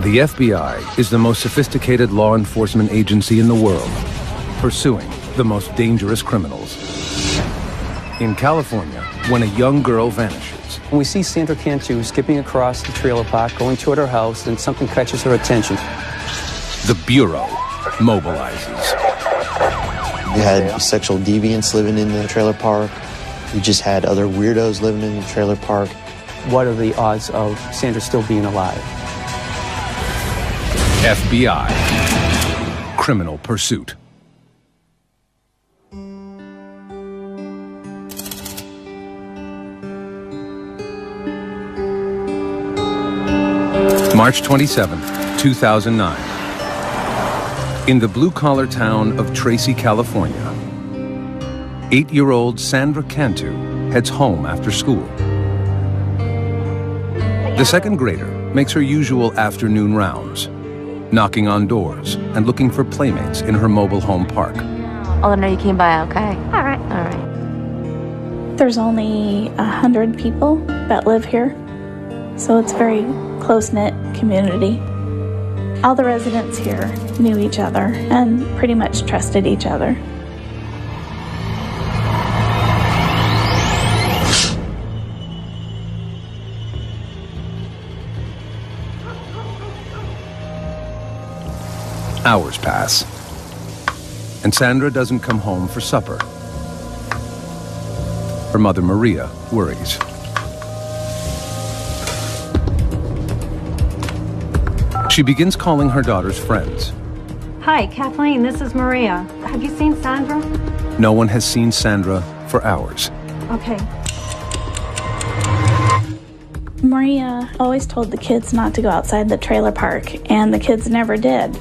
The FBI is the most sophisticated law enforcement agency in the world, pursuing the most dangerous criminals. In California, when a young girl vanishes, We see Sandra Cantu skipping across the trailer park, going toward her house, and something catches her attention. the Bureau mobilizes. We had sexual deviants living in the trailer park. We just had other weirdos living in the trailer park. What are the odds of Sandra still being alive? FBI. Criminal Pursuit. March 27, 2009. In the blue-collar town of Tracy, California, 8-year-old Sandra Cantu heads home after school. The second grader makes her usual afternoon rounds, knocking on doors and looking for playmates in her mobile home park. I'll let them know you came by, okay? All right. All right. There's only 100 people that live here, so it's a very close-knit community. All the residents here knew each other and pretty much trusted each other. Hours pass, and Sandra doesn't come home for supper. Her mother, Maria, worries. She begins calling her daughter's friends. Hi, Kathleen, this is Maria. Have you seen Sandra? No one has seen Sandra for hours. Okay. Maria always told the kids not to go outside the trailer park, and the kids never did.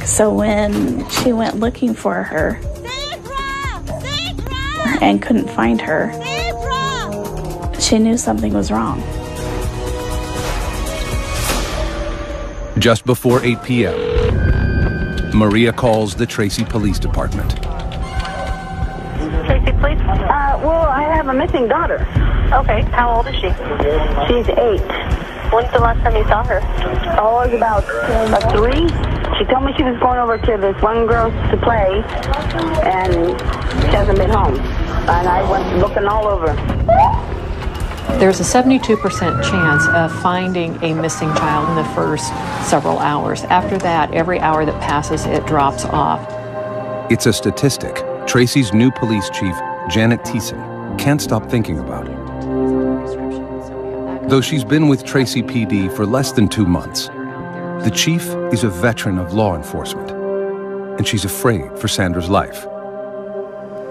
So when she went looking for her and couldn't find her, she knew something was wrong. Just before 8 p.m., Maria calls the Tracy Police Department. Tracy, please. Well, I have a missing daughter. Okay, how old is she? She's 8. When's the last time you saw her? Oh, it was about 3. She told me she was going over to this one girl to play, and she hasn't been home. And I went looking all over. There's a 72% chance of finding a missing child in the first several hours. After that, every hour that passes, it drops off. It's a statistic Tracy's new police chief, Janet Thiessen, can't stop thinking about. Though she's been with Tracy PD for less than 2 months, the chief is a veteran of law enforcement, and she's afraid for Sandra's life.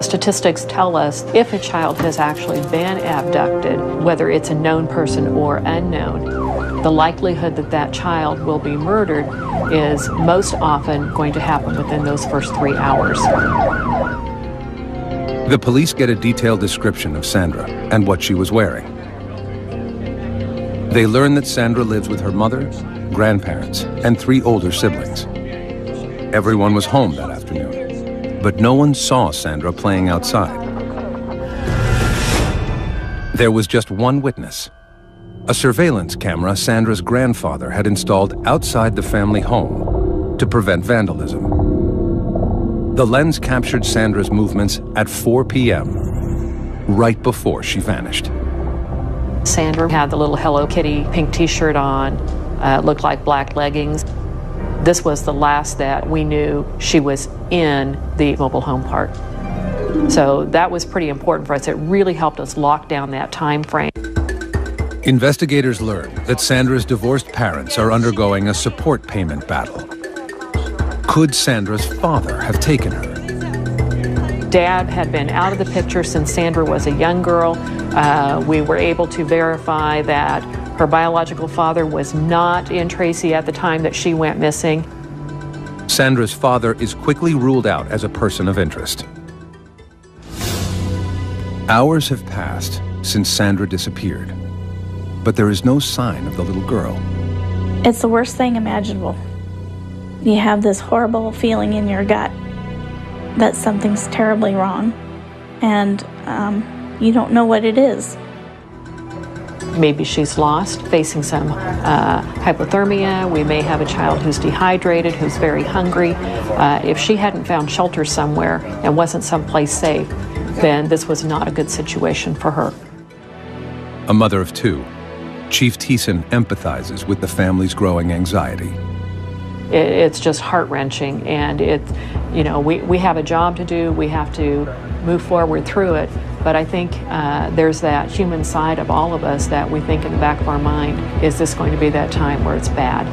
Statistics tell us if a child has actually been abducted, whether it's a known person or unknown, the likelihood that that child will be murdered is most often going to happen within those first 3 hours. The police get a detailed description of Sandra and what she was wearing. They learn that Sandra lives with her mother, grandparents, and 3 older siblings. Everyone was home that afternoon, but no one saw Sandra playing outside. There was just one witness, a surveillance camera Sandra's grandfather had installed outside the family home to prevent vandalism. The lens captured Sandra's movements at 4 p.m., right before she vanished. Sandra had the little Hello Kitty pink t-shirt on, looked like black leggings. This was the last that we knew she was in the mobile home park. So that was pretty important for us. It really helped us lock down that time frame. Investigators learned that Sandra's divorced parents are undergoing a support payment battle. Could Sandra's father have taken her? Dad had been out of the picture since Sandra was a young girl. We were able to verify that her biological father was not in Tracy at the time that she went missing. Sandra's father is quickly ruled out as a person of interest. Hours have passed since Sandra disappeared, but there is no sign of the little girl. It's the worst thing imaginable. You have this horrible feeling in your gut that something's terribly wrong, and you don't know what it is. maybe she's lost, facing some hypothermia. We may have a child who's dehydrated, who's very hungry. If she hadn't found shelter somewhere and wasn't someplace safe, then this was not a good situation for her. A mother of two, Chief Thiessen empathizes with the family's growing anxiety. It's just heart-wrenching, and we have a job to do. We have to move forward through it. But I think there's that human side of all of us that we think in the back of our mind, is this going to be that time where it's bad?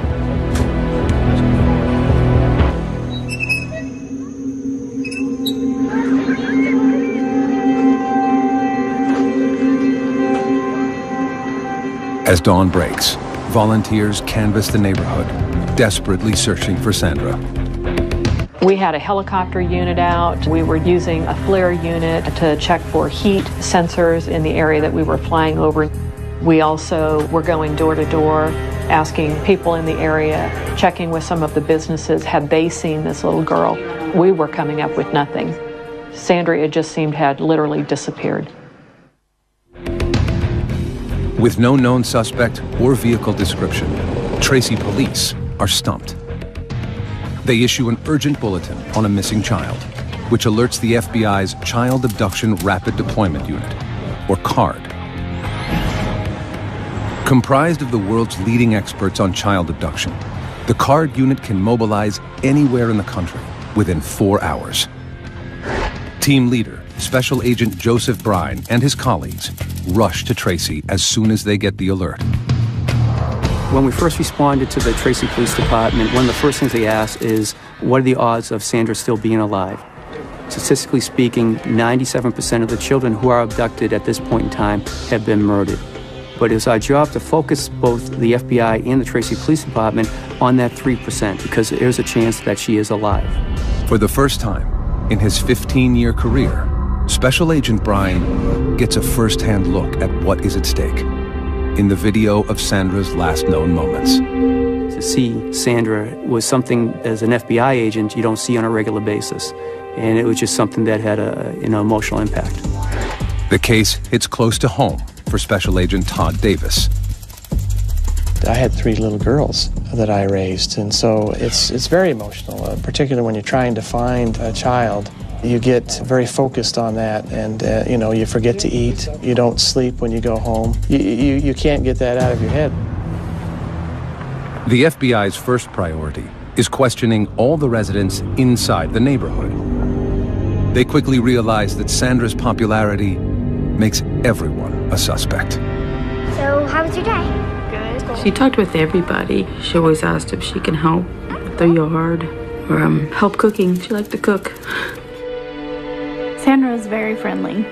As dawn breaks, volunteers canvass the neighborhood, desperately searching for Sandra. We had a helicopter unit out. We were using a FLIR unit to check for heat sensors in the area that we were flying over. We also were going door to door, asking people in the area, checking with some of the businesses, had they seen this little girl? We were coming up with nothing. Sandra, it just seemed, had literally disappeared. With no known suspect or vehicle description, Tracy police are stumped. They issue an urgent bulletin on a missing child, which alerts the FBI's Child Abduction Rapid Deployment Unit, or CARD. Comprised of the world's leading experts on child abduction, the CARD unit can mobilize anywhere in the country within 4 hours. Team leader, Special Agent Joseph Brine, and his colleagues rush to Tracy as soon as they get the alert. When we first responded to the Tracy Police Department, one of the first things they asked is, what are the odds of Sandra still being alive? Statistically speaking, 97% of the children who are abducted at this point in time have been murdered. But it's our job to focus both the FBI and the Tracy Police Department on that 3%, because there's a chance that she is alive. For the first time in his 15-year career, Special Agent Brine gets a first-hand look at what is at stake in the video of Sandra's last known moments. To see Sandra was something, as an FBI agent, you don't see on a regular basis. And it was just something that had an emotional impact. The case hits close to home for Special Agent Todd Davis. I had 3 little girls that I raised, and so it's very emotional, particularly when you're trying to find a child. You get very focused on that, and you forget to eat. You don't sleep when you go home. You can't get that out of your head. The FBI's first priority is questioning all the residents inside the neighborhood. They quickly realize that Sandra's popularity makes everyone a suspect. So, how was your day? Good. She talked with everybody. She always asked if she can help with the yard or help cooking. She liked to cook. Sandra was very friendly.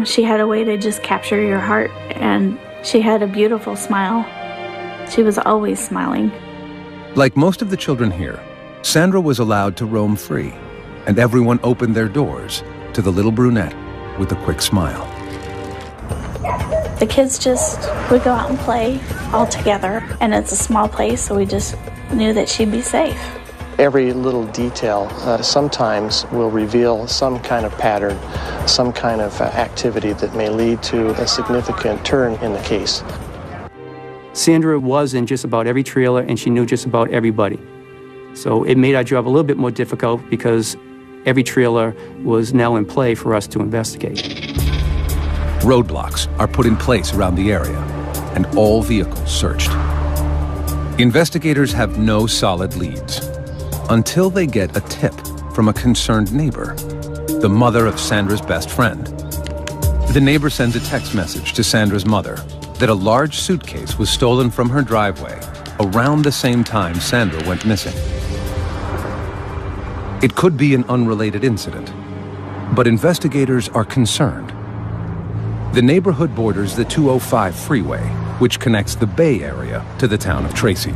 She had a way to just capture your heart, and she had a beautiful smile. She was always smiling. Like most of the children here, Sandra was allowed to roam free, and everyone opened their doors to the little brunette with a quick smile. The kids just would go out and play all together, and it's a small place, so we just knew that she'd be safe. Every little detail sometimes will reveal some kind of pattern, some kind of activity that may lead to a significant turn in the case. Sandra was in just about every trailer, and she knew just about everybody. So it made our job a little bit more difficult because every trailer was now in play for us to investigate. Roadblocks are put in place around the area, and all vehicles searched. Investigators have no solid leads until they get a tip from a concerned neighbor, the mother of Sandra's best friend. The neighbor sends a text message to Sandra's mother that a large suitcase was stolen from her driveway around the same time Sandra went missing. It could be an unrelated incident, but investigators are concerned. The neighborhood borders the 205 freeway, which connects the Bay Area to the town of Tracy.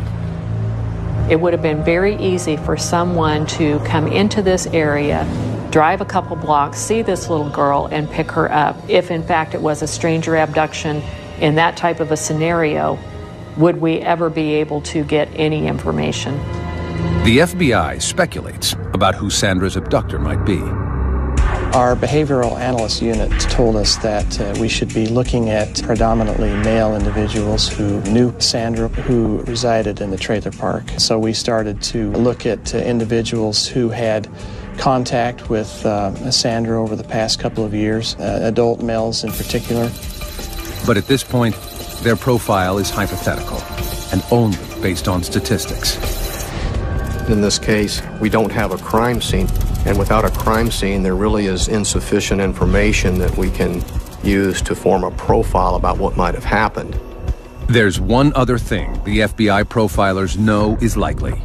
It would have been very easy for someone to come into this area, drive a couple blocks, see this little girl, and pick her up. If in fact it was a stranger abduction in that type of a scenario, would we ever be able to get any information? The FBI speculates about who Sandra's abductor might be. Our behavioral analyst unit told us that we should be looking at predominantly male individuals who knew Sandra, who resided in the trailer park. So we started to look at individuals who had contact with Sandra over the past couple of years, adult males in particular. But at this point, their profile is hypothetical and only based on statistics. In this case, we don't have a crime scene. And without a crime scene, there really is insufficient information that we can use to form a profile about what might have happened. There's one other thing the FBI profilers know is likely: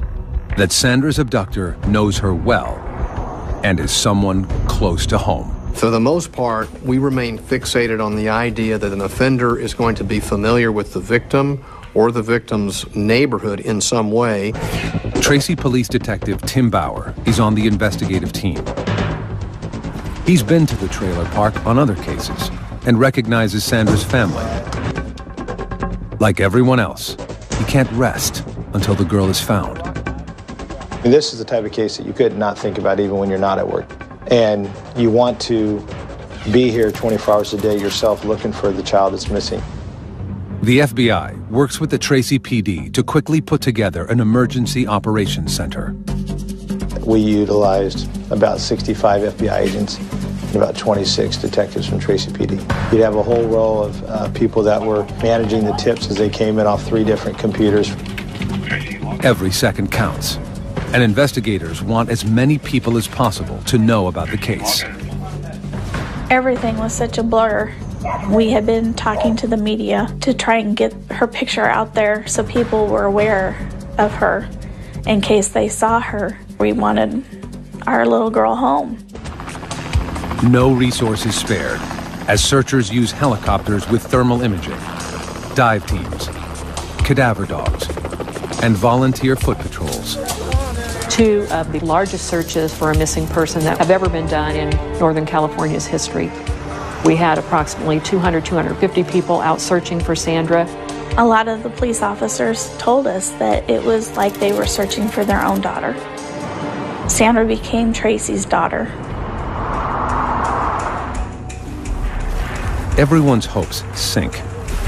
that Sandra's abductor knows her well and is someone close to home. For the most part, we remain fixated on the idea that an offender is going to be familiar with the victim or the victim's neighborhood in some way. Tracy Police Detective Tim Bauer is on the investigative team. He's been to the trailer park on other cases and recognizes Sandra's family. Like everyone else, he can't rest until the girl is found. And this is the type of case that you could not think about even when you're not at work. And you want to be here 24 hours a day yourself looking for the child that's missing. The FBI works with the Tracy PD to quickly put together an emergency operations center. We utilized about 65 FBI agents and about 26 detectives from Tracy PD. You'd have a whole row of people that were managing the tips as they came in off 3 different computers. Every second counts, and investigators want as many people as possible to know about the case. Everything was such a blur. We had been talking to the media to try and get her picture out there so people were aware of her in case they saw her. We wanted our little girl home. No resources spared as searchers use helicopters with thermal imaging, dive teams, cadaver dogs, and volunteer foot patrols. 2 of the largest searches for a missing person that have ever been done in Northern California's history. We had approximately 250 people out searching for Sandra. A lot of the police officers told us that it was like they were searching for their own daughter. Sandra became Tracy's daughter. Everyone's hopes sink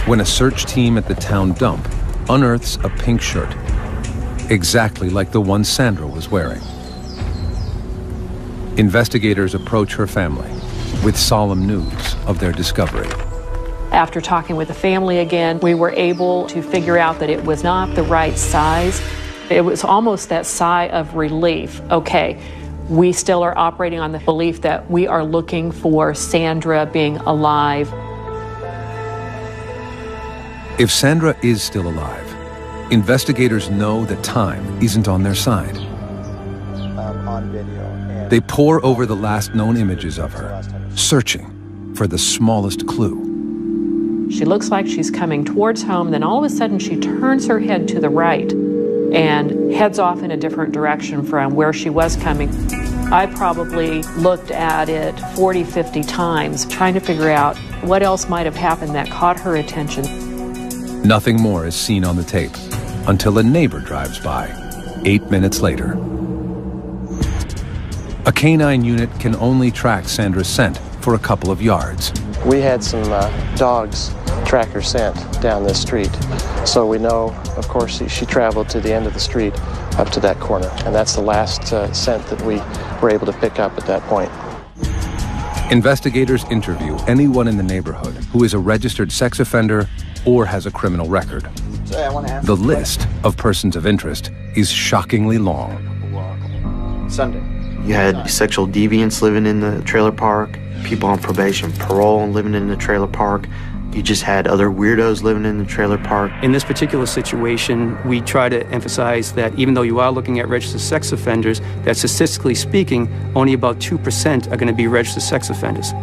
when a search team at the town dump unearths a pink shirt, exactly like the one Sandra was wearing. Investigators approach her family with solemn news of their discovery. After talking with the family again, we were able to figure out that it was not the right size. It was almost that sigh of relief. Okay, we still are operating on the belief that we are looking for Sandra being alive. If Sandra is still alive, investigators know that time isn't on their side. On video. They pore over the last known images of her, searching for the smallest clue. She looks like she's coming towards home, then all of a sudden she turns her head to the right and heads off in a different direction from where she was coming. I probably looked at it 40, 50 times, trying to figure out what else might have happened that caught her attention. Nothing more is seen on the tape until a neighbor drives by 8 minutes later. A canine unit can only track Sandra's scent for a couple of yards. We had some dogs track her scent down this street. So we know, of course, she traveled to the end of the street up to that corner. And that's the last scent that we were able to pick up at that point. Investigators interview anyone in the neighborhood who is a registered sex offender or has a criminal record. The list of persons of interest is shockingly long. Sunday. You had sexual deviants living in the trailer park, people on probation, parole living in the trailer park. You just had other weirdos living in the trailer park. In this particular situation, we try to emphasize that even though you are looking at registered sex offenders, that statistically speaking, only about 2% are going to be registered sex offenders.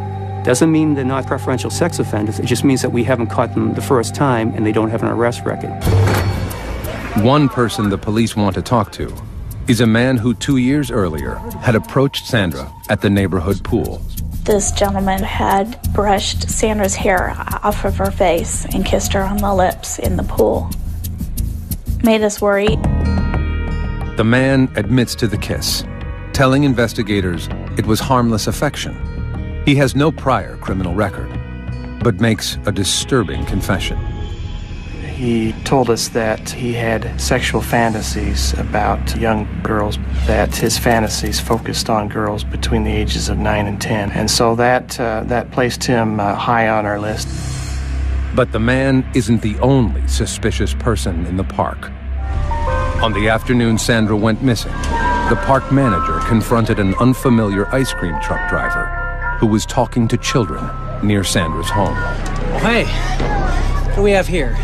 Doesn't mean they're not preferential sex offenders. It just means that we haven't caught them the first time and they don't have an arrest record. One person the police want to talk to is a man who 2 years earlier had approached Sandra at the neighborhood pool. This gentleman had brushed Sandra's hair off of her face and kissed her on the lips in the pool. Made us worry. The man admits to the kiss, telling investigators it was harmless affection He has no prior criminal record, but makes a disturbing confession. He told us that he had sexual fantasies about young girls, that his fantasies focused on girls between the ages of 9 and 10. And so that placed him high on our list. But the man isn't the only suspicious person in the park. On the afternoon Sandra went missing, the park manager confronted an unfamiliar ice cream truck driver who was talking to children near Sandra's home. Hey, what do we have here?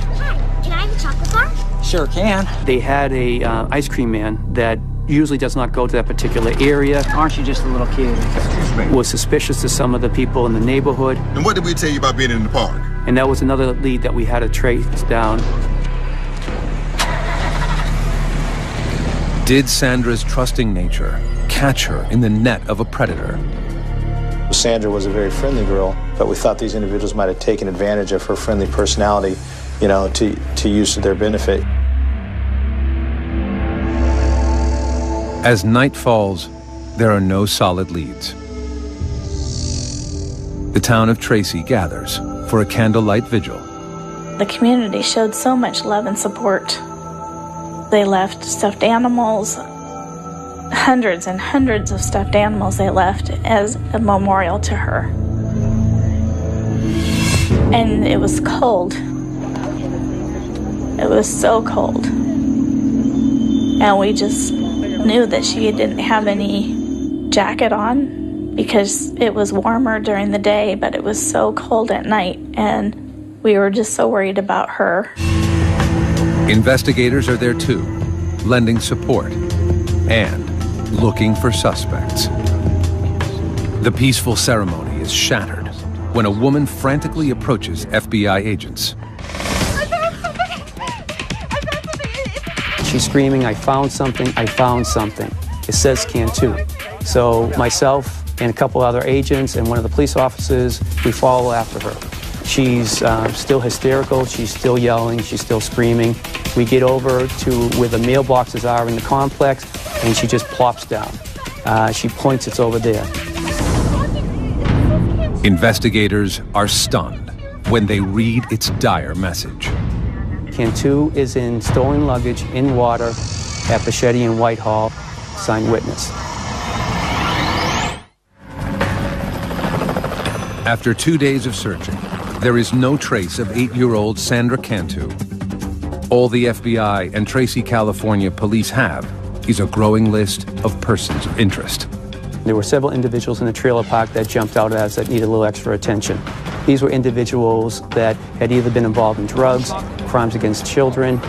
Can I have a chocolate bar? Sure can. They had a ice cream man that usually does not go to that particular area. Aren't you just a little kid? Was suspicious to some of the people in the neighborhood. And what did we tell you about being in the park? And that was another lead that we had to trace down. Did Sandra's trusting nature catch her in the net of a predator? Sandra was a very friendly girl, but we thought these individuals might have taken advantage of her friendly personality, to use to their benefit. As night falls, there are no solid leads. The town of Tracy gathers for a candlelight vigil. The community showed so much love and support. They left stuffed animals, hundreds and hundreds of stuffed animals they left as a memorial to her. And it was cold. It was so cold. And we just knew that she didn't have any jacket on because it was warmer during the day, but it was so cold at night, and we were just so worried about her. Investigators are there too, lending support and looking for suspects. The peaceful ceremony is shattered when a woman frantically approaches FBI agents. She's screaming, "I found something, I found something." It says Cantu. So myself and a couple other agents and one of the police officers, we follow after her. She's still hysterical, she's still yelling, she's still screaming. We get over to where the mailboxes are in the complex, and she just plops down. She points, it's over there. Investigators are stunned when they read its dire message. Cantu is in stolen luggage in water at Bichetti and Whitehall. Signed witness. After 2 days of searching, there is no trace of 8-year-old Sandra Cantu. All the FBI and Tracy, California police have is a growing list of persons of interest. There were several individuals in the trailer park that jumped out at us that needed a little extra attention. These were individuals that had either been involved in drugs, crimes against children.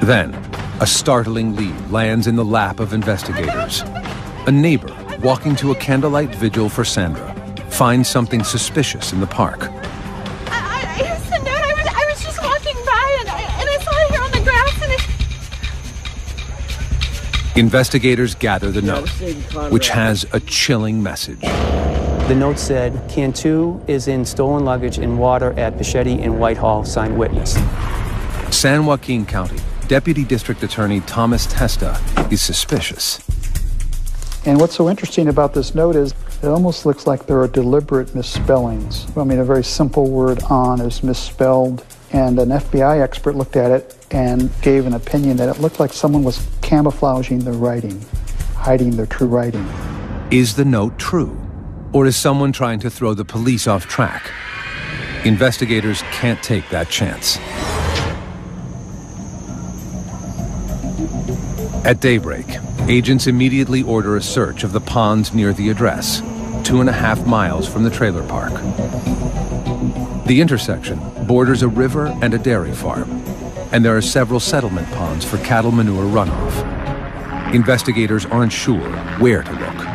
Then, a startling lead lands in the lap of investigators. A neighbor walking to a candlelight vigil for Sandra finds something suspicious in the park. I was just walking by and I saw it here on the grass and Investigators gather the note, which has a chilling message. The note said, Cantu is in stolen luggage in water at Bichetti and Whitehall, signed witness. San Joaquin County Deputy District Attorney Thomas Testa is suspicious. And what's so interesting about this note is it almost looks like there are deliberate misspellings. I mean, a very simple word, on, is misspelled. And an FBI expert looked at it and gave an opinion that it looked like someone was camouflaging the writing, hiding their true writing. Is the note true? Or is someone trying to throw the police off track? Investigators can't take that chance. At daybreak, agents immediately order a search of the ponds near the address, 2.5 miles from the trailer park. The intersection borders a river and a dairy farm, and there are several settlement ponds for cattle manure runoff. Investigators aren't sure where to look.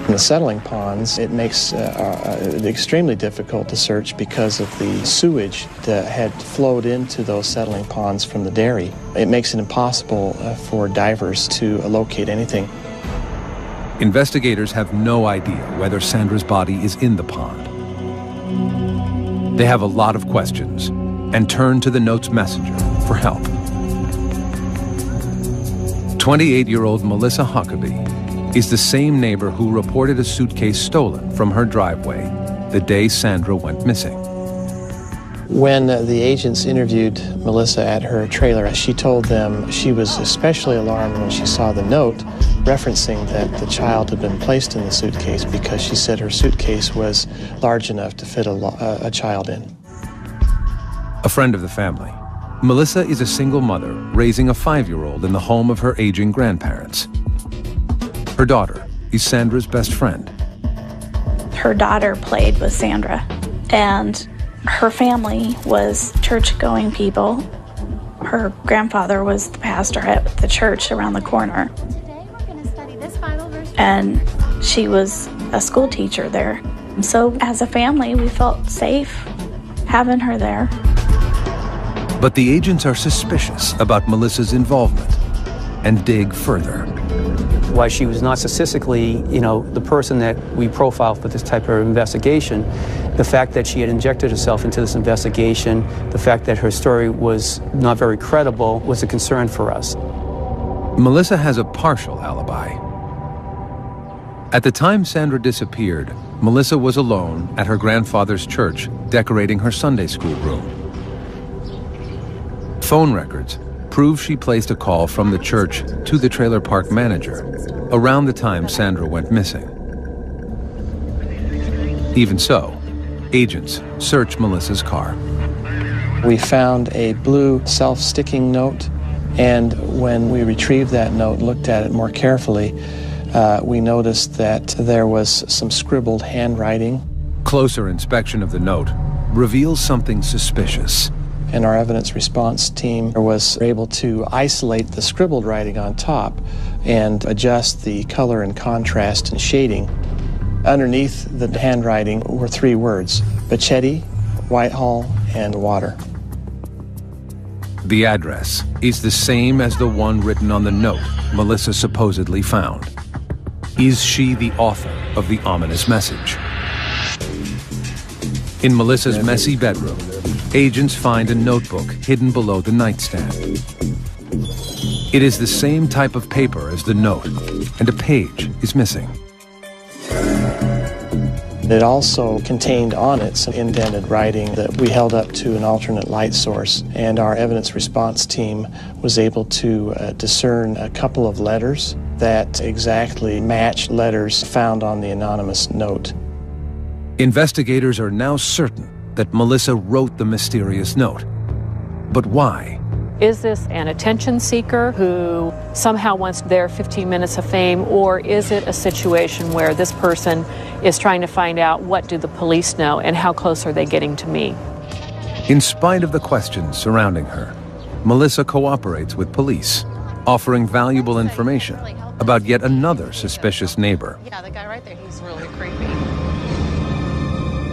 In the settling ponds, it makes it extremely difficult to search because of the sewage that had flowed into those settling ponds from the dairy. It makes it impossible for divers to locate anything. Investigators have no idea whether Sandra's body is in the pond. They have a lot of questions and turn to the note's messenger for help. 28-year-old Melissa Huckabee is the same neighbor who reported a suitcase stolen from her driveway the day Sandra went missing. When the agents interviewed Melissa at her trailer, she told them she was especially alarmed when she saw the note referencing that the child had been placed in the suitcase because she said her suitcase was large enough to fit a child in. A friend of the family, Melissa is a single mother raising a 5-year-old in the home of her aging grandparents. Her daughter is Sandra's best friend. Her daughter played with Sandra, and her family was church-going people. Her grandfather was the pastor at the church around the corner. And she was a school teacher there. So as a family, we felt safe having her there. But the agents are suspicious about Melissa's involvement and dig further. Why she was not statistically, the person that we profiled for this type of investigation, the fact that she had injected herself into this investigation, the fact that her story was not very credible was a concern for us. Melissa has a partial alibi. At the time Sandra disappeared, Melissa was alone at her grandfather's church decorating her Sunday school room. Phone records prove she placed a call from the church to the trailer park manager around the time Sandra went missing. Even so, agents search Melissa's car. We found a blue self-sticking note, and when we retrieved that note, looked at it more carefully, we noticed that there was some scribbled handwriting. Closer inspection of the note reveals something suspicious. And our evidence response team was able to isolate the scribbled writing on top and adjust the color and contrast and shading. Underneath the handwriting were 3 words: Bachetti, Whitehall, and water. The address is the same as the one written on the note Melissa supposedly found. Is she the author of the ominous message? In Melissa's messy bedroom, agents find a notebook hidden below the nightstand. It is the same type of paper as the note, and a page is missing. It also contained on it some indented writing that we held up to an alternate light source, and our evidence response team was able to discern a couple of letters that exactly matched letters found on the anonymous note. Investigators are now certain that Melissa wrote the mysterious note. But why? Is this an attention seeker who somehow wants their 15 minutes of fame, or is it a situation where this person is trying to find out what do the police know and how close are they getting to me? In spite of the questions surrounding her, Melissa cooperates with police, offering valuable information about yet another suspicious neighbor. Yeah, the guy right there, he's really creepy.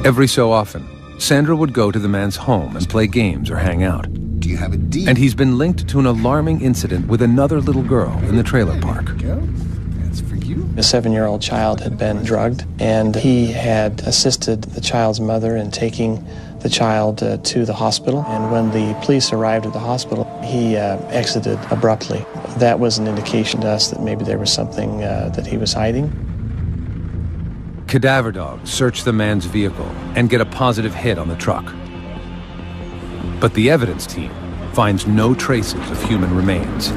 Every so often, Sandra would go to the man's home and play games or hang out. Do you have a deal? And he's been linked to an alarming incident with another little girl in the trailer park. That's for you. A 7-year-old child had been drugged, and he had assisted the child's mother in taking the child to the hospital. And when the police arrived at the hospital, he exited abruptly. That was an indication to us that maybe there was something that he was hiding. Cadaver dogs search the man's vehicle and get a positive hit on the truck. But the evidence team finds no traces of human remains.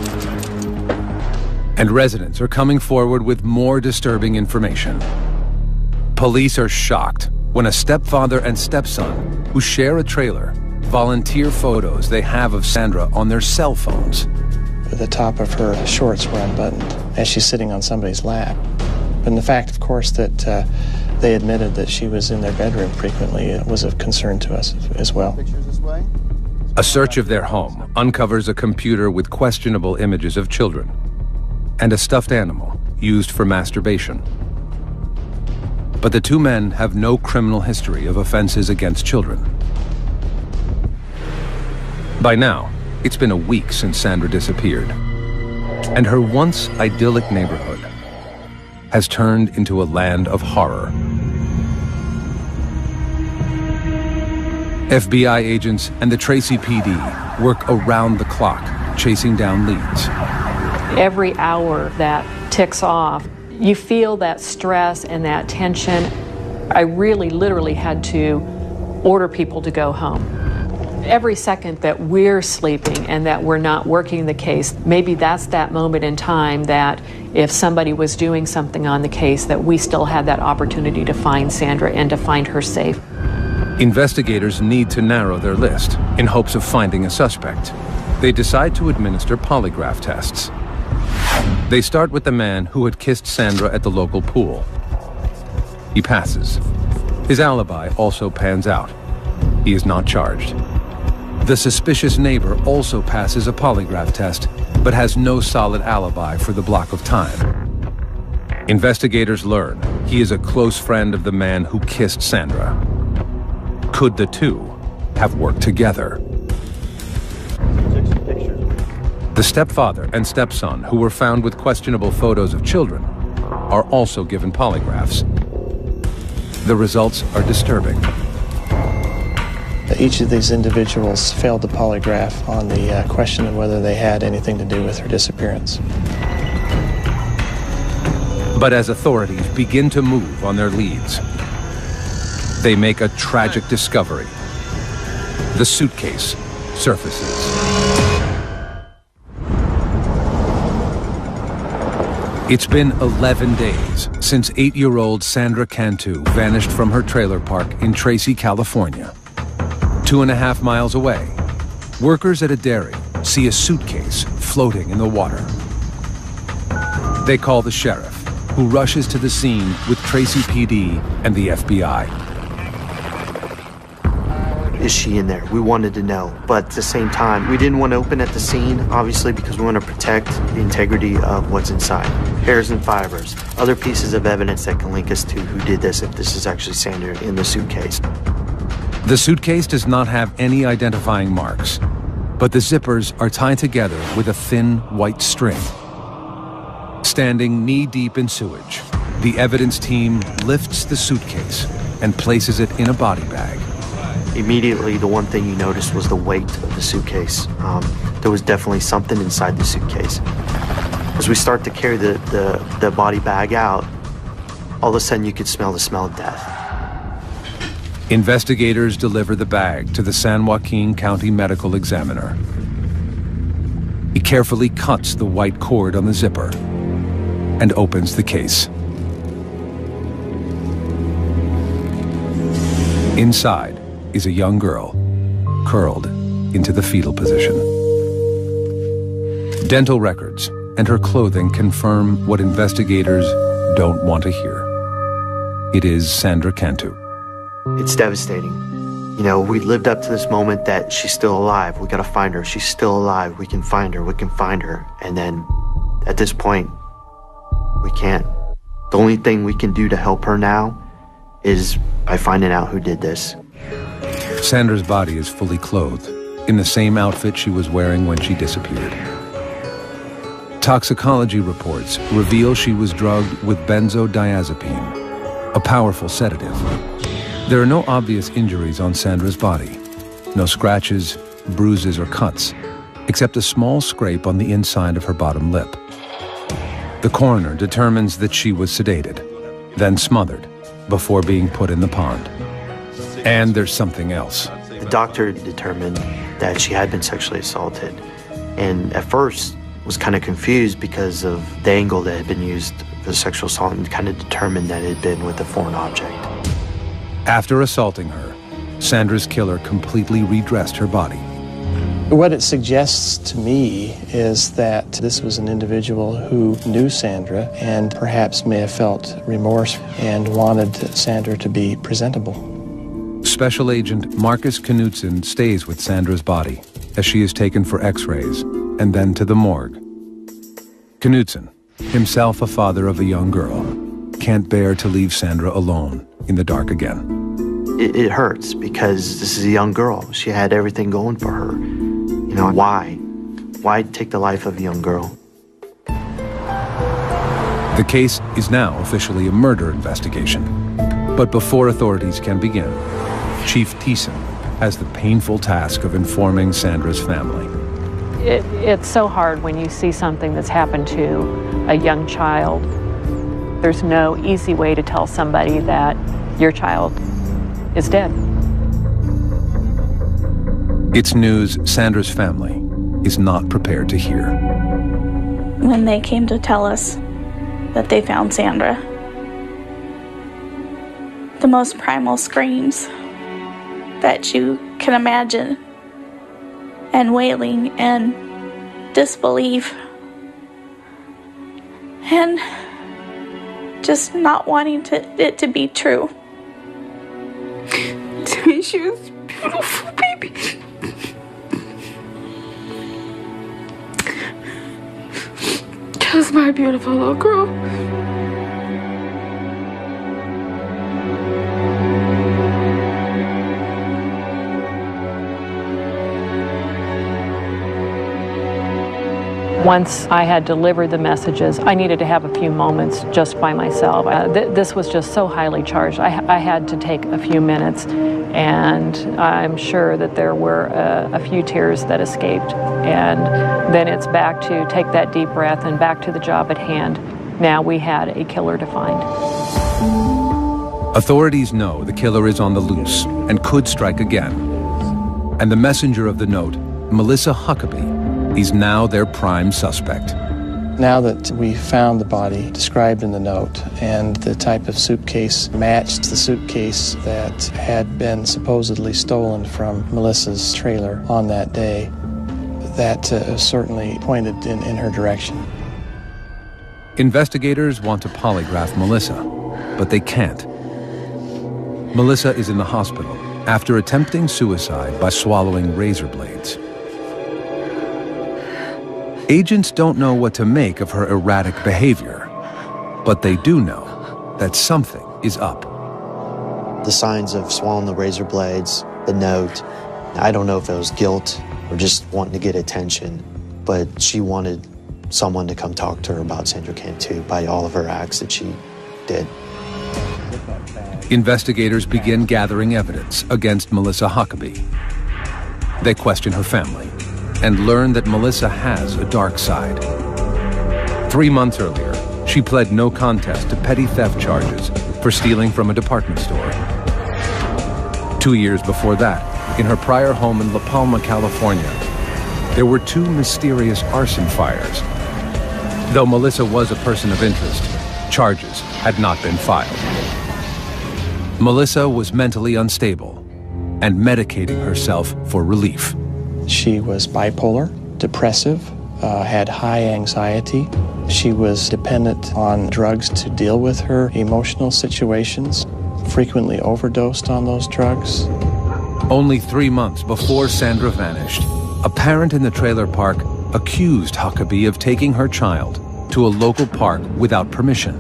And residents are coming forward with more disturbing information. Police are shocked when a stepfather and stepson who share a trailer volunteer photos they have of Sandra on their cell phones. The top of her shorts were unbuttoned as she's sitting on somebody's lap. And the fact, of course, that they admitted that she was in their bedroom frequently was of concern to us as well. A search of their home uncovers a computer with questionable images of children and a stuffed animal used for masturbation. But the 2 men have no criminal history of offenses against children. By now, it's been a week since Sandra disappeared, and her once idyllic neighborhood has turned into a land of horror. FBI agents and the Tracy PD work around the clock, chasing down leads. Every hour that ticks off, You feel that stress and that tension. I really literally had to order people to go home. Every second that we're sleeping and that we're not working the case, maybe that's that moment in time that if somebody was doing something on the case, that we still had that opportunity to find Sandra and to find her safe. Investigators need to narrow their list in hopes of finding a suspect. They decide to administer polygraph tests. They start with the man who had kissed Sandra at the local pool. He passes. His alibi also pans out. He is not charged. The suspicious neighbor also passes a polygraph test, but has no solid alibi for the block of time. Investigators learn he is a close friend of the man who kissed Sandra. Could the two have worked together? The stepfather and stepson, who were found with questionable photos of children, are also given polygraphs. The results are disturbing. Each of these individuals failed the polygraph on the question of whether they had anything to do with her disappearance. But as authorities begin to move on their leads, they make a tragic discovery. The suitcase surfaces. It's been 11 days since 8-year-old Sandra Cantu vanished from her trailer park in Tracy, California. 2.5 miles away, workers at a dairy see a suitcase floating in the water. They call the sheriff, who rushes to the scene with Tracy PD and the FBI. Is she in there? We wanted to know, but at the same time, we didn't want to open at the scene, obviously, because we want to protect the integrity of what's inside. Hairs and fibers, other pieces of evidence that can link us to who did this, if this is actually Sandra in the suitcase. The suitcase does not have any identifying marks, but the zippers are tied together with a thin white string. Standing knee-deep in sewage, the evidence team lifts the suitcase and places it in a body bag. Immediately, the one thing you noticed was the weight of the suitcase. There was definitely something inside the suitcase. As we start to carry the body bag out, all of a sudden you could smell the smell of death. Investigators deliver the bag to the San Joaquin County Medical Examiner. He carefully cuts the white cord on the zipper and opens the case. Inside is a young girl, curled into the fetal position. Dental records and her clothing confirm what investigators don't want to hear. It is Sandra Cantu. It's devastating. You know, we lived up to this moment that she's still alive. We gotta find her. She's still alive. We can find her. We can find her. And then at this point, we can't. The only thing we can do to help her now is by finding out who did this. Sandra's body is fully clothed, in the same outfit she was wearing when she disappeared. Toxicology reports reveal she was drugged with benzodiazepine, a powerful sedative. There are no obvious injuries on Sandra's body, no scratches, bruises, or cuts, except a small scrape on the inside of her bottom lip. The coroner determines that she was sedated, then smothered, before being put in the pond. And there's something else. The doctor determined that she had been sexually assaulted, and at first was kind of confused because of the angle that had been used for the sexual assault, and kind of determined that it had been with a foreign object. After assaulting her, Sandra's killer completely redressed her body. What it suggests to me is that this was an individual who knew Sandra and perhaps may have felt remorse and wanted Sandra to be presentable. Special Agent Marcus Knudsen stays with Sandra's body as she is taken for x-rays and then to the morgue. Knudsen, himself a father of a young girl, can't bear to leave Sandra alone in the dark again. It hurts because this is a young girl. She had everything going for her. You know, why? Why take the life of a young girl? The case is now officially a murder investigation. But before authorities can begin, Chief Thiessen has the painful task of informing Sandra's family. It's so hard when you see something that's happened to a young child. There's no easy way to tell somebody that your child is dead. It's news Sandra's family is not prepared to hear. When they came to tell us that they found Sandra, the most primal screams that you can imagine, and wailing and disbelief and just not wanting it to be true. To me, she was a beautiful baby. She was my beautiful little girl. Once I had delivered the messages, I needed to have a few moments just by myself. This was just so highly charged. I had to take a few minutes, and I'm sure that there were a few tears that escaped. And then it's back to take that deep breath and back to the job at hand. Now we had a killer to find. Authorities know the killer is on the loose and could strike again. And the messenger of the note, Melissa Huckabee, is now their prime suspect. Now that we found the body described in the note and the type of suitcase matched the suitcase that had been supposedly stolen from Melissa's trailer on that day, that certainly pointed in her direction. Investigators want to polygraph Melissa, but they can't. Melissa is in the hospital after attempting suicide by swallowing razor blades. Agents don't know what to make of her erratic behavior, but they do know that something is up. The signs of swallowing the razor blades, the note, I don't know if it was guilt or just wanting to get attention, but she wanted someone to come talk to her about Sandra Cantu by all of her acts that she did. Investigators begin gathering evidence against Melissa Huckabee. They question her family and learn that Melissa has a dark side. 3 months earlier, she pled no contest to petty theft charges for stealing from a department store. 2 years before that, in her prior home in La Palma, California, there were 2 mysterious arson fires. Though Melissa was a person of interest, charges had not been filed. Melissa was mentally unstable and medicating herself for relief. She was bipolar, depressive, had high anxiety. She was dependent on drugs to deal with her emotional situations, frequently overdosed on those drugs. Only 3 months before Sandra vanished, a parent in the trailer park accused Huckabee of taking her child to a local park without permission.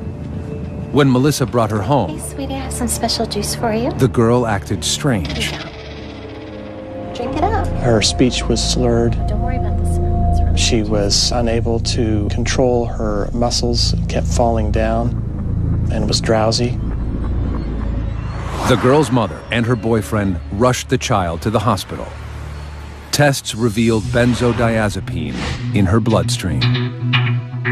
When Melissa brought her home, Hey, sweetie, I have some special juice for you. the girl acted strange. Drink it up. Her speech was slurred. Don't worry about the smell. It's really She was unable to control her muscles, kept falling down, and was drowsy. The girl's mother and her boyfriend rushed the child to the hospital. Tests revealed benzodiazepine in her bloodstream.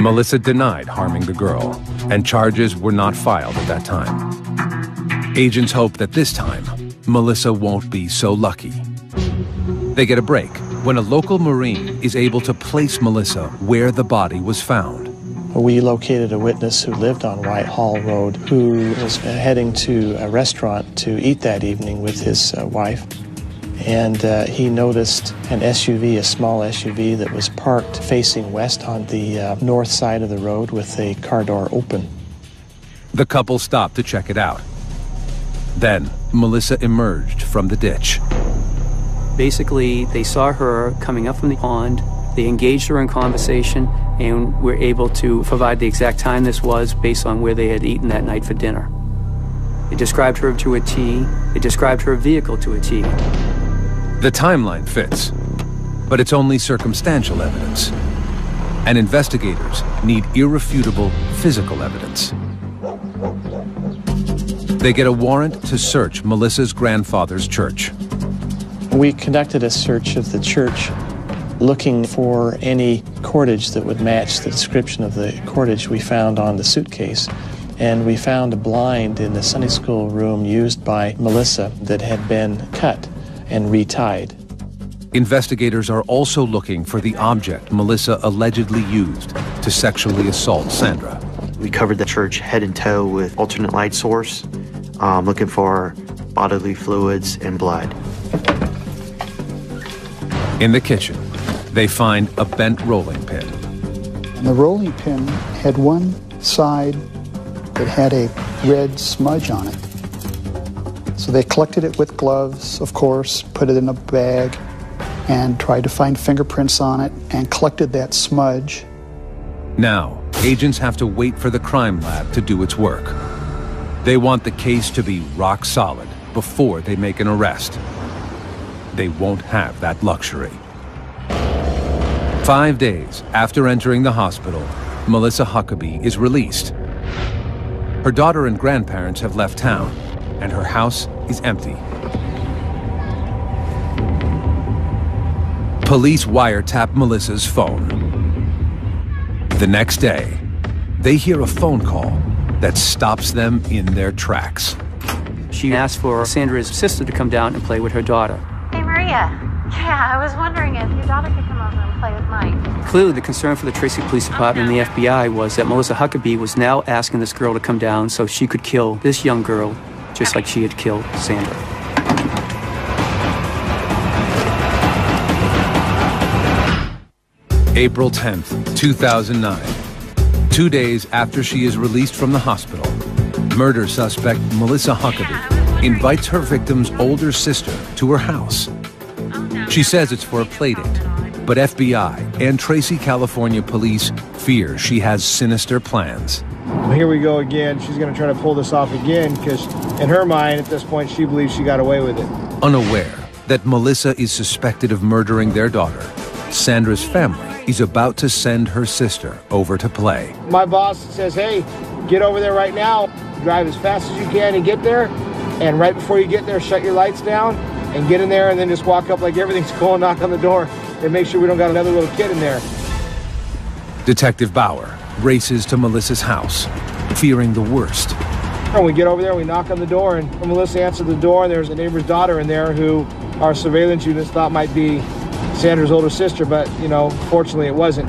Melissa denied harming the girl, and charges were not filed at that time. Agents hope that this time, Melissa won't be so lucky. They get a break when a local Marine is able to place Melissa where the body was found. We located a witness who lived on Whitehall Road who was heading to a restaurant to eat that evening with his wife. And he noticed an SUV, a small SUV that was parked facing west on the north side of the road with a car door open. The couple stopped to check it out. Then, Melissa emerged from the ditch. Basically, they saw her coming up from the pond. They engaged her in conversation and were able to provide the exact time this was based on where they had eaten that night for dinner. It described her to a T. It described her vehicle to a T. The timeline fits, but it's only circumstantial evidence. And investigators need irrefutable physical evidence. They get a warrant to search Melissa's grandfather's church. We conducted a search of the church looking for any cordage that would match the description of the cordage we found on the suitcase. and we found a blind in the Sunday school room used by Melissa that had been cut and retied. Investigators are also looking for the object Melissa allegedly used to sexually assault Sandra. We covered the church head and toe with alternate light source, looking for bodily fluids and blood. In the kitchen, they find a bent rolling pin. And the rolling pin had one side that had a red smudge on it. So they collected it with gloves, of course, put it in a bag, and tried to find fingerprints on it, and collected that smudge. Now, agents have to wait for the crime lab to do its work. They want the case to be rock solid before they make an arrest. They won't have that luxury. 5 days after entering the hospital, Melissa Huckabee is released. Her daughter and grandparents have left town, and her house is empty. Police wiretap Melissa's phone. The next day, they hear a phone call that stops them in their tracks. She asked for Sandra's sister to come down and play with her daughter. Hey, Maria. Yeah, I was wondering if your daughter could come over and play with Mike. Clearly, the concern for the Tracy Police Department and the FBI was that Melissa Huckabee was now asking this girl to come down so she could kill this young girl, just like she had killed Sandra. April 10th, 2009. 2 days after she is released from the hospital, murder suspect Melissa Huckabee invites her victim's older sister to her house. She says it's for a playdate, but FBI and Tracy, California police fear she has sinister plans. Here we go again. She's going to try to pull this off again because in her mind at this point she believes she got away with it. Unaware that Melissa is suspected of murdering their daughter, Sandra's family is about to send her sister over to play. My boss says, hey, get over there right now, drive as fast as you can and get there, and right before you get there, shut your lights down and get in there and then just walk up like everything's cool, knock on the door and make sure we don't got another little kid in there. Detective Bauer races to Melissa's house, fearing the worst. When we get over there, we knock on the door, and when Melissa answered the door, and there's a neighbor's daughter in there who our surveillance units thought might be Sandra's older sister, but, you know, fortunately it wasn't.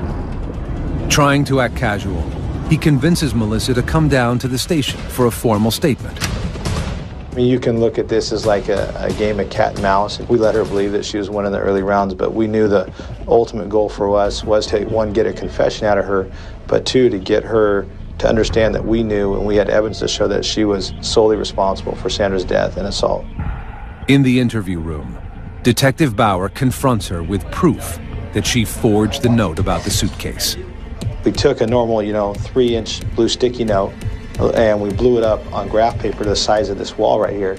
Trying to act casual, he convinces Melissa to come down to the station for a formal statement. I mean, you can look at this as like a game of cat and mouse. We let her believe that she was winning the early rounds, but we knew the ultimate goal for us was to, one, get a confession out of her, but two, to get her to understand that we knew and we had evidence to show that she was solely responsible for Sandra's death and assault. In the interview room, Detective Bauer confronts her with proof that she forged the note about the suitcase. We took a normal, 3-inch blue sticky note, and we blew it up on graph paper to the size of this wall right here.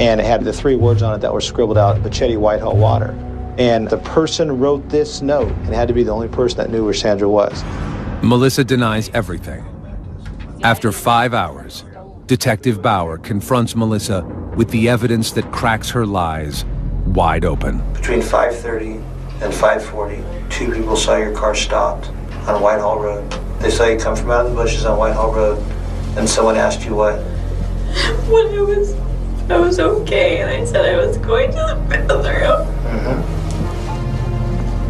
And it had the 3 words on it that were scribbled out, Pachetti Whitehall Water. And the person wrote this note, and it had to be the only person that knew where Sandra was. Melissa denies everything. After 5 hours, Detective Bauer confronts Melissa with the evidence that cracks her lies wide open. Between 5:30 and 5:40, 2 people saw your car stopped on Whitehall Road. They saw you come from out of the bushes on Whitehall Road, and someone asked you what? When I was okay, and I said I was going to the bathroom.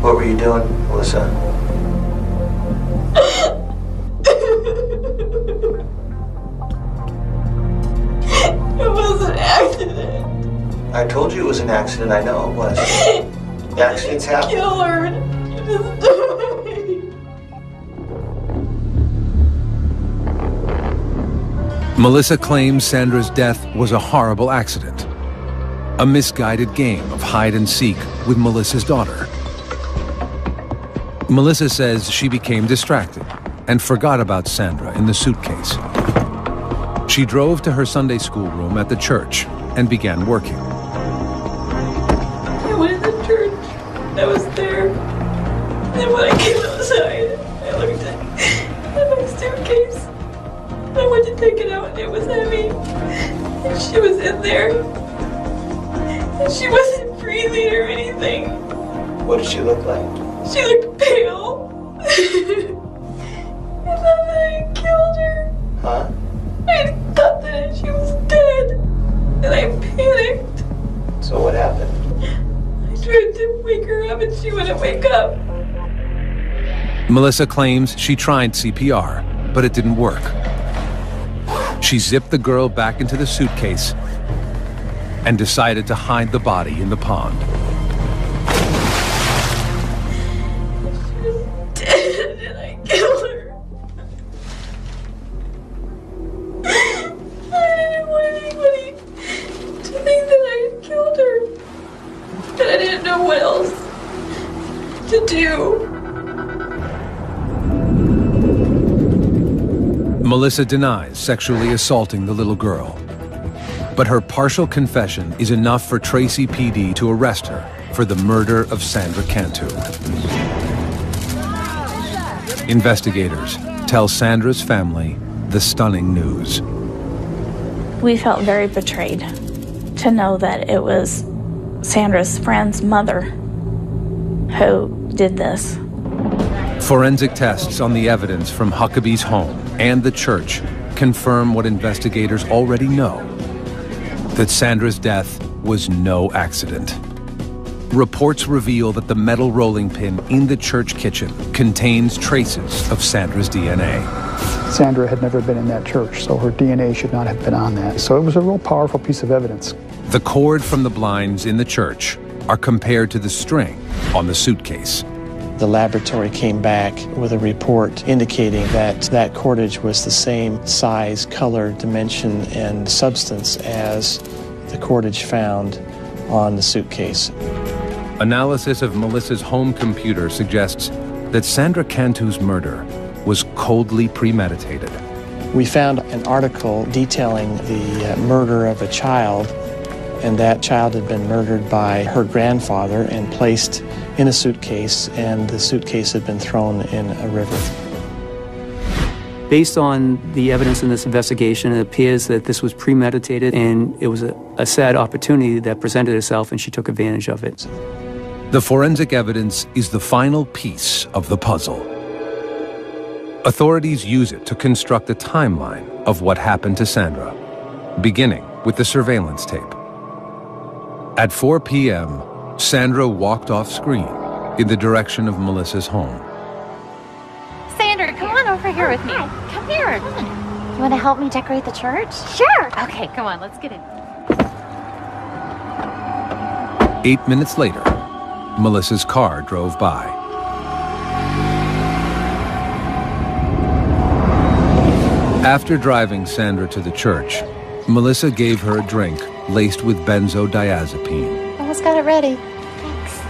What were you doing, Melissa? It was an accident. I told you it was an accident. I know it was. Accidents happen. Kill her. You just died. Melissa claims Sandra's death was a horrible accident, a misguided game of hide and seek with Melissa's daughter. Melissa says she became distracted and forgot about Sandra in the suitcase. She drove to her Sunday school room at the church and began working. I went in the church. I was there. And when I came outside, I looked at my suitcase. I went to take it out and it was heavy. And she was in there. And she wasn't breathing or anything. What did she look like? She looked pale. And then I killed her. Huh? Melissa claims she tried CPR, but it didn't work. She zipped the girl back into the suitcase and decided to hide the body in the pond. Dead and I killed her. I didn't want anybody to think that I had killed her. But I didn't know what else to do. Melissa denies sexually assaulting the little girl, but her partial confession is enough for Tracy PD to arrest her for the murder of Sandra Cantu. Investigators tell Sandra's family the stunning news. We felt very betrayed to know that it was Sandra's friend's mother who did this. Forensic tests on the evidence from Huckabee's home and the church confirm what investigators already know, that Sandra's death was no accident. Reports reveal that the metal rolling pin in the church kitchen contains traces of Sandra's DNA. Sandra had never been in that church, so her DNA should not have been on that. So it was a real powerful piece of evidence. The cord from the blinds in the church are compared to the string on the suitcase. The laboratory came back with a report indicating that that cordage was the same size, color, dimension, and substance as the cordage found on the suitcase. Analysis of Melissa's home computer suggests that Sandra Cantu's murder was coldly premeditated. We found an article detailing the murder of a child, and that child had been murdered by her grandfather and placed in a suitcase, and the suitcase had been thrown in a river. Based on the evidence in this investigation, it appears that this was premeditated, and it was a sad opportunity that presented itself, and she took advantage of it. The forensic evidence is the final piece of the puzzle. Authorities use it to construct a timeline of what happened to Sandra, beginning with the surveillance tape. At 4 p.m., Sandra walked off screen in the direction of Melissa's home. Sandra, come on over here with me. Come here. You want to help me decorate the church? Sure. Okay, come on, let's get in. 8 minutes later, Melissa's car drove by. After driving Sandra to the church, Melissa gave her a drink laced with benzodiazepine. Almost got it ready. Thanks.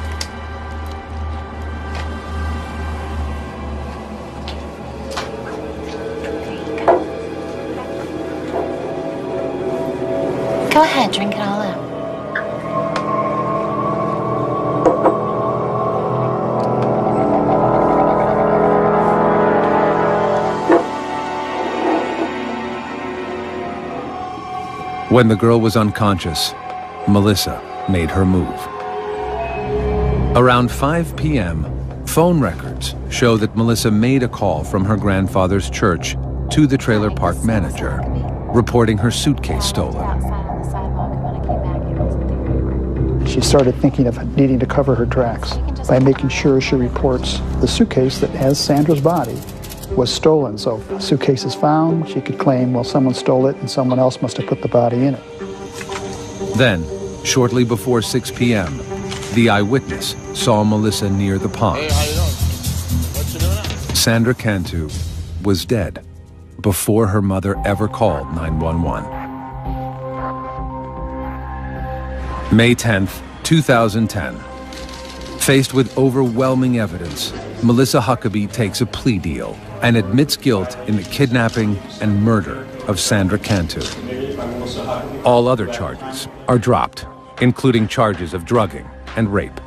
Go ahead, drink it all up. When the girl was unconscious, Melissa made her move. Around 5 p.m., phone records show that Melissa made a call from her grandfather's church to the trailer park manager, reporting her suitcase stolen. She started thinking of needing to cover her tracks by making sure she reports the suitcase that has Sandra's body was stolen. So if the suitcase is found, she could claim, well, someone stole it and someone else must have put the body in it. Then, shortly before 6 p.m., the eyewitness saw Melissa near the pond. Hey, how you doing? What you doing now? Sandra Cantu was dead before her mother ever called 911. May 10th, 2010. Faced with overwhelming evidence, Melissa Huckabee takes a plea deal and admits guilt in the kidnapping and murder of Sandra Cantu. All other charges are dropped, including charges of drugging and rape.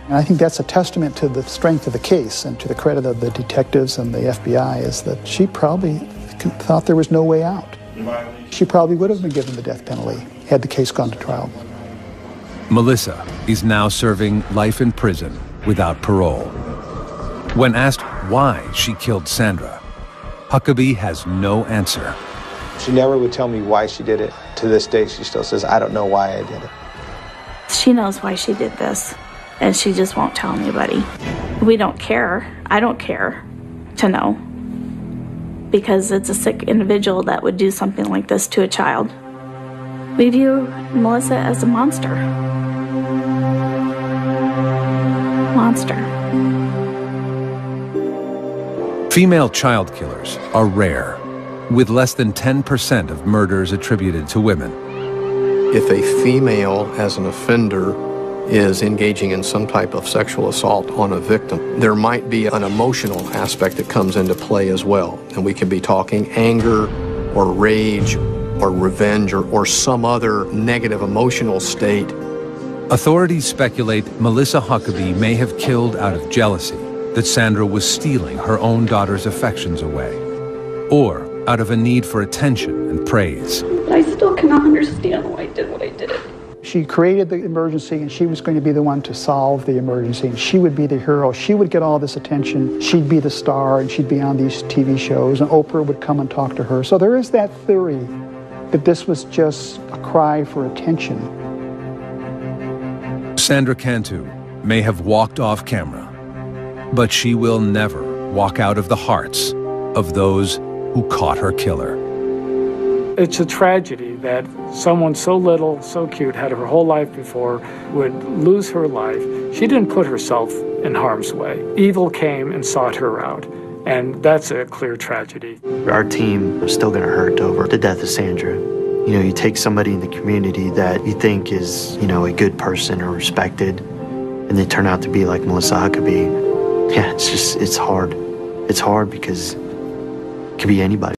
And I think that's a testament to the strength of the case and to the credit of the detectives and the FBI, is that she probably thought there was no way out. She probably would have been given the death penalty had the case gone to trial. Melissa is now serving life in prison without parole. When asked why she killed Sandra, Huckabee has no answer. She never would tell me why she did it. To this day, she still says, I don't know why I did it. She knows why she did this, and she just won't tell anybody. We don't care. I don't care. to know, because it's a sick individual that would do something like this to a child. We view Melissa as a monster. Monster. Female child killers are rare, with less than 10% of murders attributed to women. If a female, as an offender, is engaging in some type of sexual assault on a victim, there might be an emotional aspect that comes into play as well. And we could be talking anger or rage or revenge or some other negative emotional state. Authorities speculate Melissa Huckabee may have killed out of jealousy that Sandra was stealing her own daughter's affections away, or out of a need for attention and praise. I still cannot understand why I did what I did. She created the emergency, and she was going to be the one to solve the emergency, and she would be the hero. She would get all this attention. She'd be the star, and she'd be on these TV shows, and Oprah would come and talk to her. So there is that theory that this was just a cry for attention. Sandra Cantu may have walked off camera, but she will never walk out of the hearts of those who caught her killer. It's a tragedy that someone so little, so cute, had her whole life before, would lose her life. She didn't put herself in harm's way. Evil came and sought her out, and that's a clear tragedy. Our team is still going to hurt over the death of Sandra. You know, you take somebody in the community that you think is, you know, a good person or respected, and they turn out to be like Melissa Huckabee. Yeah, it's hard. It's hard because it could be anybody.